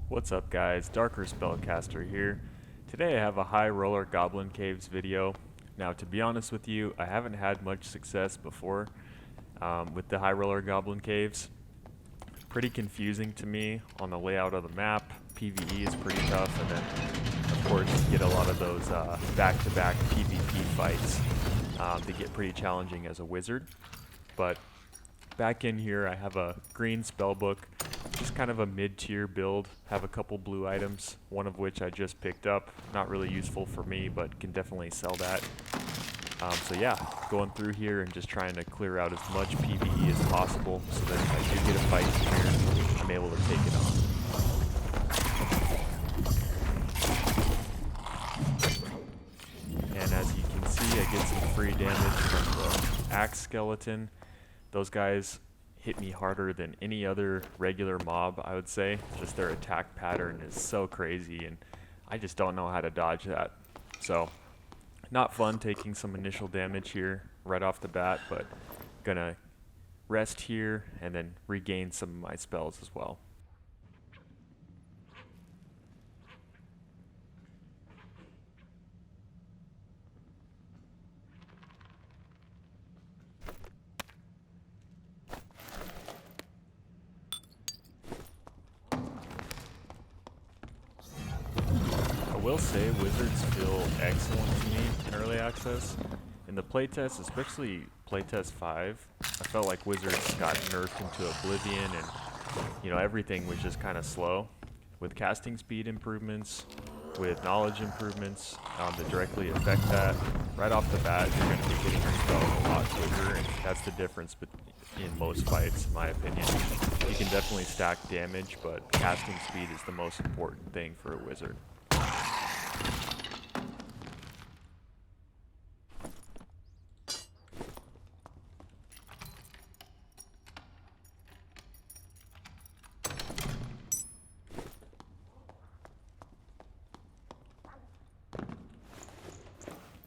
What's up guys, Darker Spellcaster here. Today I have a high roller goblin caves video. Now to be honest with you, I haven't had much success before with the high roller goblin caves. Pretty confusing to me on the layout of the map. PvE is pretty tough, and then of course you get a lot of those back-to-back PvP fights. They get pretty challenging as a wizard. But back in here I have a green spellbook. Just kind of a mid-tier build, have a couple blue items, one of which I just picked up. Not really useful for me, but can definitely sell that. So yeah, going through here and just trying to clear out as much PvE as possible so that if I do get a fight here, I'm able to take it on. And as you can see, I get some free damage from the axe skeleton. Those guys hit me harder than any other regular mob, I would say. Just their attack pattern is so crazy, and I just don't know how to dodge that. So, not fun taking some initial damage here right off the bat, but gonna rest here and then regain some of my spells as well. I will say wizards feel excellent to me in early access. In the playtest, especially playtest 5, I felt like wizards got nerfed into oblivion, and everything was just kind of slow. With casting speed improvements, with knowledge improvements that directly affect that, right off the bat you're going to be getting your spells a lot quicker, and that's the difference in most fights, in my opinion. You can definitely stack damage, but casting speed is the most important thing for a wizard.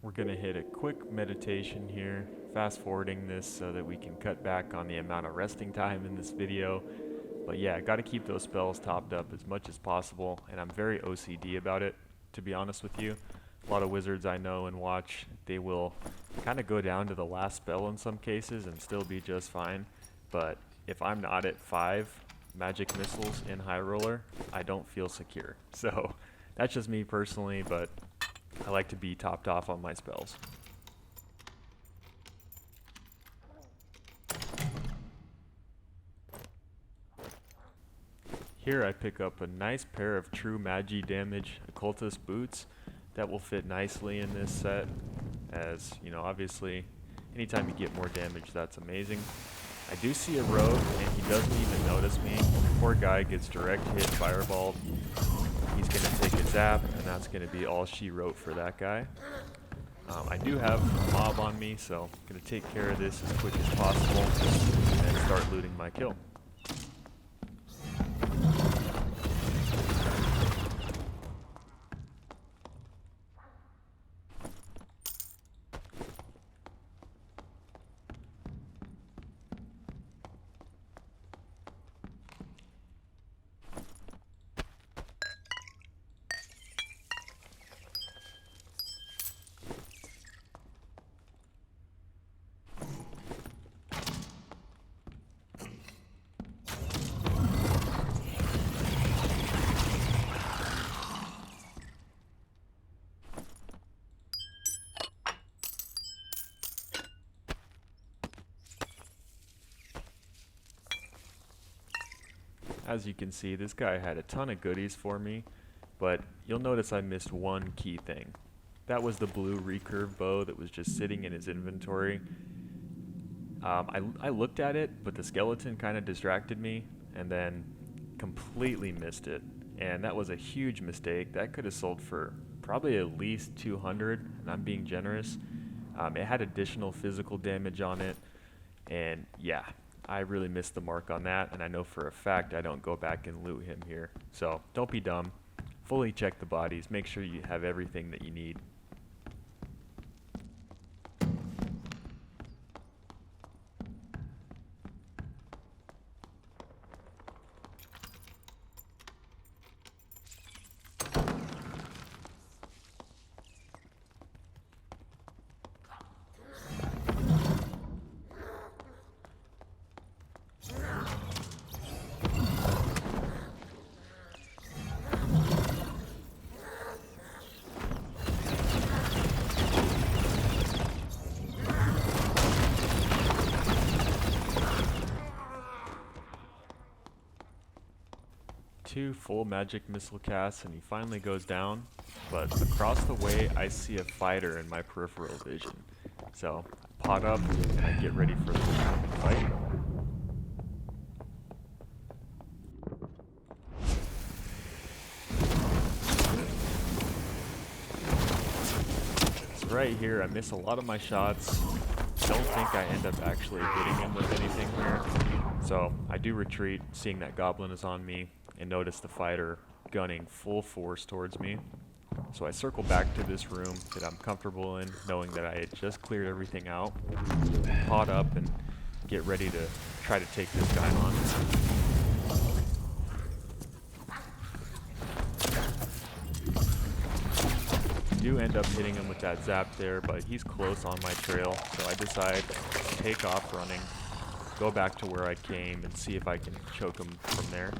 We're going to hit a quick meditation here, fast forwarding this so that we can cut back on the amount of resting time in this video. But yeah, got to keep those spells topped up as much as possible, and I'm very OCD about it, to be honest with you. A lot of wizards I know and watch, they will kind of go down to the last spell in some cases and still be just fine. But if I'm not at 5 magic missiles in high roller, I don't feel secure. So that's just me personally, but I like to be topped off on my spells. Here I pick up a nice pair of true magi damage occultist boots that will fit nicely in this set, as obviously anytime you get more damage, that's amazing. I do see a rogue and he doesn't even notice me. Poor guy gets direct hit fireballed. He's going to take a zap, and that's going to be all she wrote for that guy. I do have a mob on me, so I'm going to take care of this as quick as possible and start looting my kill. As you can see, this guy had a ton of goodies for me, but you'll notice I missed one key thing. That was the blue recurve bow that was just sitting in his inventory. I looked at it, but the skeleton kind of distracted me, and then completely missed it. And that was a huge mistake. That could have sold for probably at least 200, and I'm being generous. It had additional physical damage on it, and yeah, I really missed the mark on that, and I know for a fact I don't go back and loot him here. So don't be dumb. Fully check the bodies. Make sure you have everything that you need. 2 full magic missile casts and he finally goes down, but across the way I see a fighter in my peripheral vision. So I pot up and I get ready for the fight. So right here I miss a lot of my shots. Don't think I end up actually hitting him with anything here. So I do retreat, seeing that goblin is on me, and notice the fighter gunning full force towards me. So I circle back to this room that I'm comfortable in, knowing that I had just cleared everything out, pot up, and get ready to try to take this guy on. I do end up hitting him with that zap there, but he's close on my trail, so I decide to take off running, go back to where I came, and see if I can choke him from there.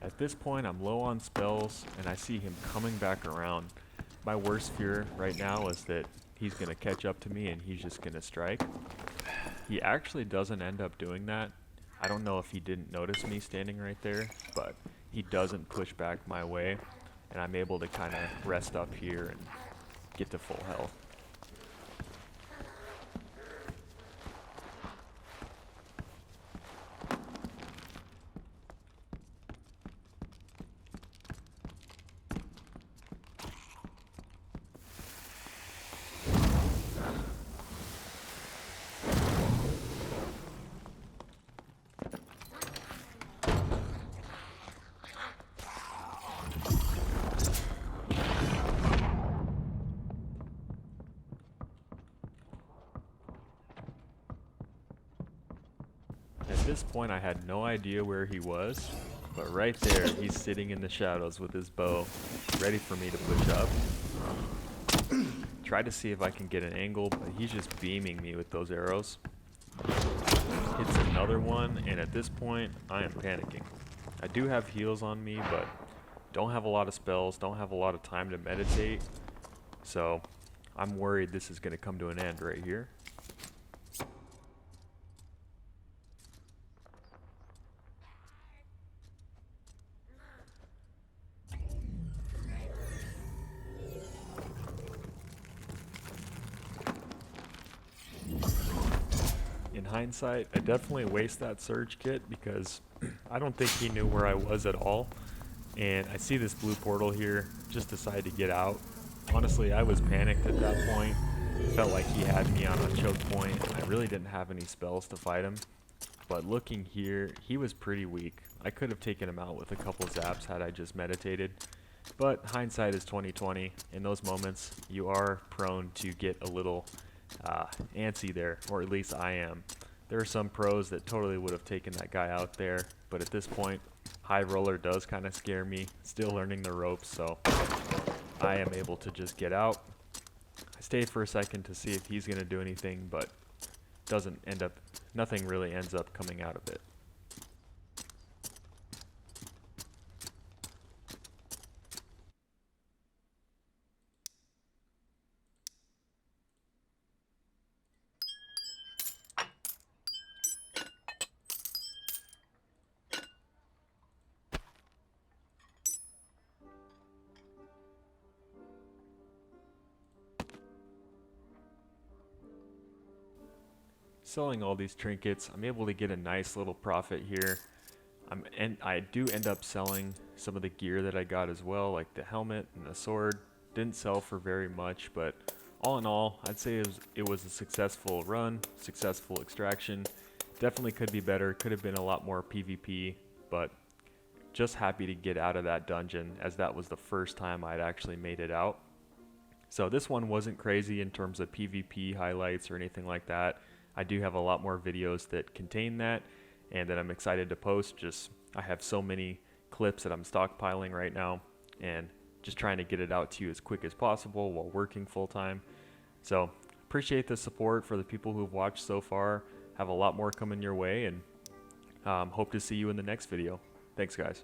At this point, I'm low on spells, and I see him coming back around. My worst fear right now is that he's going to catch up to me and he's just going to strike. He actually doesn't end up doing that. I don't know if he didn't notice me standing right there, but he doesn't push back my way, and I'm able to kind of rest up here and get to full health. At this point, I had no idea where he was, but right there, he's sitting in the shadows with his bow, ready for me to push up. Try to see if I can get an angle, but he's just beaming me with those arrows. Hits another one, and at this point, I am panicking. I do have heals on me, but don't have a lot of spells, don't have a lot of time to meditate, so I'm worried this is going to come to an end right here. In hindsight, I definitely waste that surge kit because I don't think he knew where I was at all. And I see this blue portal here, just decide to get out. Honestly, I was panicked at that point. Felt like he had me on a choke point, and I really didn't have any spells to fight him. But looking here, he was pretty weak. I could have taken him out with a couple zaps had I just meditated. But hindsight is 20/20. In those moments, you are prone to get a little antsy there, or at least I am. There are some pros that totally would have taken that guy out there, but at this point, high roller does kind of scare me. Still learning the ropes, so I am able to just get out. I stayed for a second to see if he's going to do anything, but nothing really ends up coming out of it. Selling all these trinkets, I'm able to get a nice little profit here. I do end up selling some of the gear that I got as well, like the helmet and the sword. Didn't sell for very much, but all in all, I'd say it was a successful run, successful extraction. Definitely could be better, could have been a lot more PvP, but just happy to get out of that dungeon as that was the first time I'd actually made it out. So this one wasn't crazy in terms of PvP highlights or anything like that. I do have a lot more videos that contain that and that I'm excited to post. I have so many clips that I'm stockpiling right now and just trying to get it out to you as quick as possible while working full time. So appreciate the support for the people who've watched so far. Have a lot more coming your way, and hope to see you in the next video. Thanks, guys.